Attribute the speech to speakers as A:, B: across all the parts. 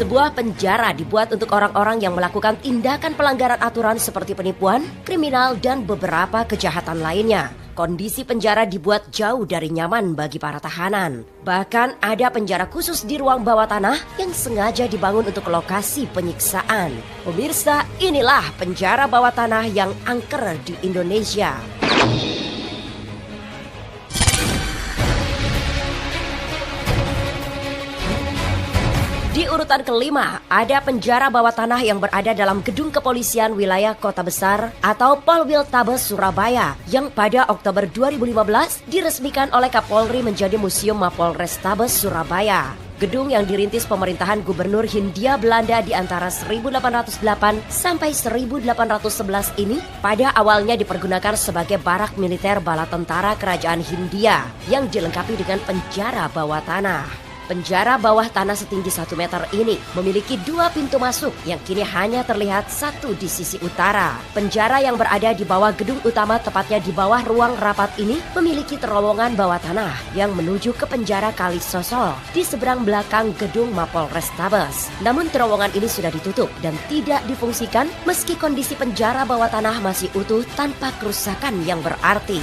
A: Sebuah penjara dibuat untuk orang-orang yang melakukan tindakan pelanggaran aturan seperti penipuan, kriminal, dan beberapa kejahatan lainnya. Kondisi penjara dibuat jauh dari nyaman bagi para tahanan. Bahkan ada penjara khusus di ruang bawah tanah yang sengaja dibangun untuk lokasi penyiksaan. Pemirsa, inilah penjara bawah tanah yang angker di Indonesia. Di urutan kelima, ada penjara bawah tanah yang berada dalam gedung kepolisian wilayah Kota Besar atau Polwiltabes Surabaya yang pada Oktober 2015 diresmikan oleh Kapolri menjadi Museum Mapolrestabes Surabaya. Gedung yang dirintis pemerintahan Gubernur Hindia Belanda di antara 1808 sampai 1811 ini pada awalnya dipergunakan sebagai barak militer bala tentara kerajaan Hindia yang dilengkapi dengan penjara bawah tanah. Penjara bawah tanah setinggi 1 meter ini memiliki 2 pintu masuk yang kini hanya terlihat satu di sisi utara. Penjara yang berada di bawah gedung utama, tepatnya di bawah ruang rapat ini, memiliki terowongan bawah tanah yang menuju ke penjara Kalisosol di seberang belakang gedung Mapolrestabes. Namun terowongan ini sudah ditutup dan tidak difungsikan meski kondisi penjara bawah tanah masih utuh tanpa kerusakan yang berarti.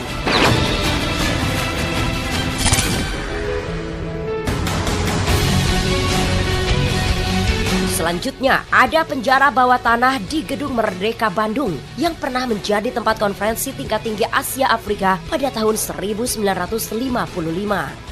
A: Selanjutnya, ada penjara bawah tanah di Gedung Merdeka Bandung yang pernah menjadi tempat konferensi tingkat tinggi Asia Afrika pada tahun 1955.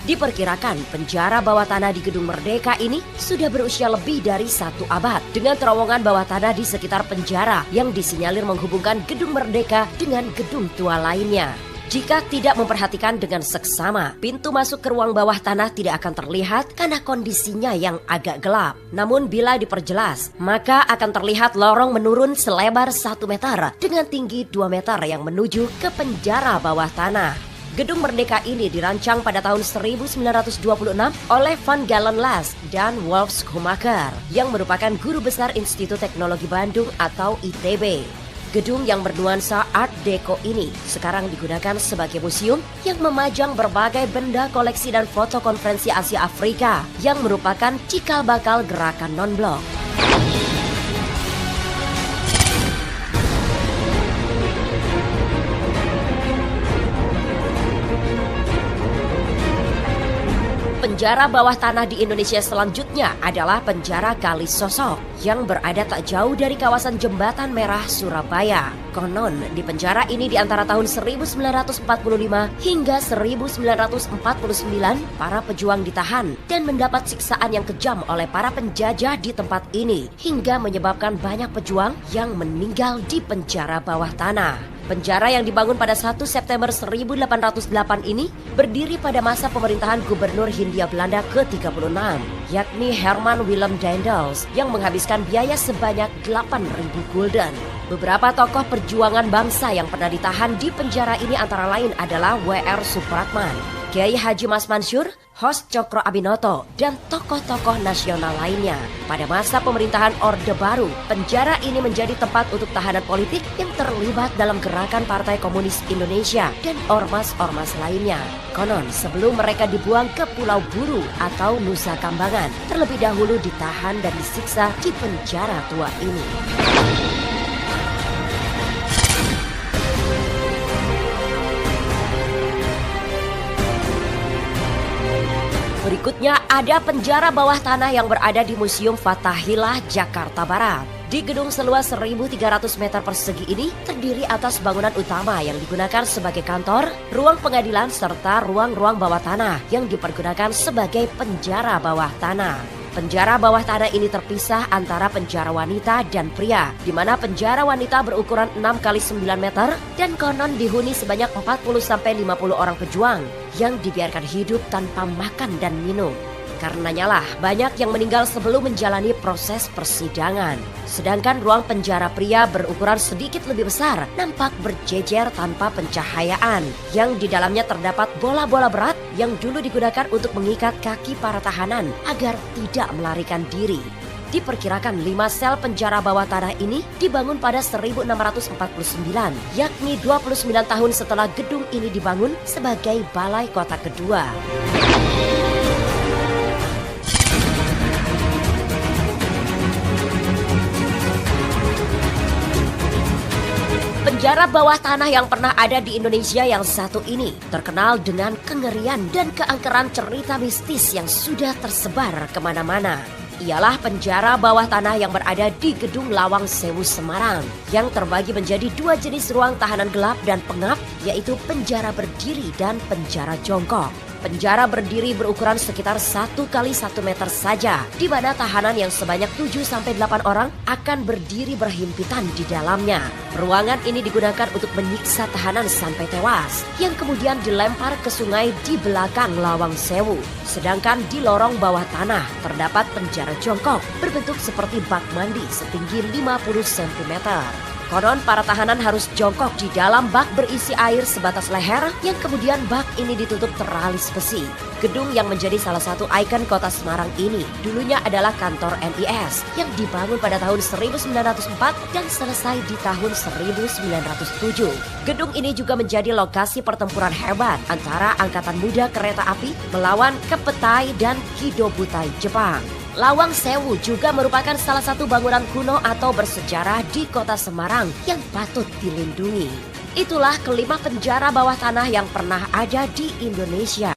A: Diperkirakan penjara bawah tanah di Gedung Merdeka ini sudah berusia lebih dari 1 abad dengan terowongan bawah tanah di sekitar penjara yang disinyalir menghubungkan Gedung Merdeka dengan gedung tua lainnya. Jika tidak memperhatikan dengan seksama, pintu masuk ke ruang bawah tanah tidak akan terlihat karena kondisinya yang agak gelap. Namun bila diperjelas, maka akan terlihat lorong menurun selebar 1 meter dengan tinggi 2 meter yang menuju ke penjara bawah tanah. Gedung Merdeka ini dirancang pada tahun 1926 oleh Van Galen Last dan Wolf Schumacher yang merupakan guru besar Institut Teknologi Bandung atau ITB. Gedung yang bernuansa Art Deco ini sekarang digunakan sebagai museum yang memajang berbagai benda koleksi dan foto konferensi Asia Afrika yang merupakan cikal bakal gerakan non-blok. Penjara bawah tanah di Indonesia selanjutnya adalah penjara Kalisosok yang berada tak jauh dari kawasan Jembatan Merah Surabaya. Konon di penjara ini di antara tahun 1945 hingga 1949 para pejuang ditahan dan mendapat siksaan yang kejam oleh para penjajah di tempat ini hingga menyebabkan banyak pejuang yang meninggal di penjara bawah tanah. Penjara yang dibangun pada 1 September 1808 ini berdiri pada masa pemerintahan Gubernur Hindia Belanda ke-36, yakni Herman Willem Daendels yang menghabiskan biaya sebanyak 8.000 gulden. Beberapa tokoh perjuangan bangsa yang pernah ditahan di penjara ini antara lain adalah W.R. Supratman, Kiai Haji Mas Mansur, Hos Cokro Abinoto, dan tokoh-tokoh nasional lainnya. Pada masa pemerintahan Orde Baru, penjara ini menjadi tempat untuk tahanan politik yang terlibat dalam gerakan Partai Komunis Indonesia dan ormas-ormas lainnya. Konon, sebelum mereka dibuang ke Pulau Buru atau Nusa Kambangan, terlebih dahulu ditahan dan disiksa di penjara tua ini. Berikutnya ada penjara bawah tanah yang berada di Museum Fathahillah, Jakarta Barat. Di gedung seluas 1.300 meter persegi ini terdiri atas bangunan utama yang digunakan sebagai kantor, ruang pengadilan, serta ruang-ruang bawah tanah yang dipergunakan sebagai penjara bawah tanah. Penjara bawah tanah ini terpisah antara penjara wanita dan pria, di mana penjara wanita berukuran 6 x 9 meter dan konon dihuni sebanyak 40-50 orang pejuang yang dibiarkan hidup tanpa makan dan minum. Karenanya lah banyak yang meninggal sebelum menjalani proses persidangan. Sedangkan ruang penjara pria berukuran sedikit lebih besar nampak berjejer tanpa pencahayaan, yang di dalamnya terdapat bola-bola berat yang dulu digunakan untuk mengikat kaki para tahanan agar tidak melarikan diri. Diperkirakan 5 sel penjara bawah tanah ini dibangun pada 1649, yakni 29 tahun setelah gedung ini dibangun sebagai balai kota kedua. Penjara bawah tanah yang pernah ada di Indonesia yang satu ini terkenal dengan kengerian dan keangkeran cerita mistis yang sudah tersebar kemana-mana. Ialah penjara bawah tanah yang berada di Gedung Lawang Sewu, Semarang, yang terbagi menjadi dua jenis ruang tahanan gelap dan pengap, yaitu penjara berdiri dan penjara jongkok. Penjara berdiri berukuran sekitar 1 kali 1 meter saja, di mana tahanan yang sebanyak 7-8 orang akan berdiri berhimpitan di dalamnya. Ruangan ini digunakan untuk menyiksa tahanan sampai tewas, yang kemudian dilempar ke sungai di belakang Lawang Sewu. Sedangkan di lorong bawah tanah terdapat penjara jongkok berbentuk seperti bak mandi setinggi 50 cm. Konon para tahanan harus jongkok di dalam bak berisi air sebatas leher yang kemudian bak ini ditutup teralis besi. Gedung yang menjadi salah satu ikon kota Semarang ini dulunya adalah kantor NIS yang dibangun pada tahun 1904 dan selesai di tahun 1907. Gedung ini juga menjadi lokasi pertempuran hebat antara Angkatan Muda Kereta Api melawan Kepetai dan Kidobutai Jepang. Lawang Sewu juga merupakan salah satu bangunan kuno atau bersejarah di kota Semarang yang patut dilindungi. Itulah kelima penjara bawah tanah yang pernah ada di Indonesia.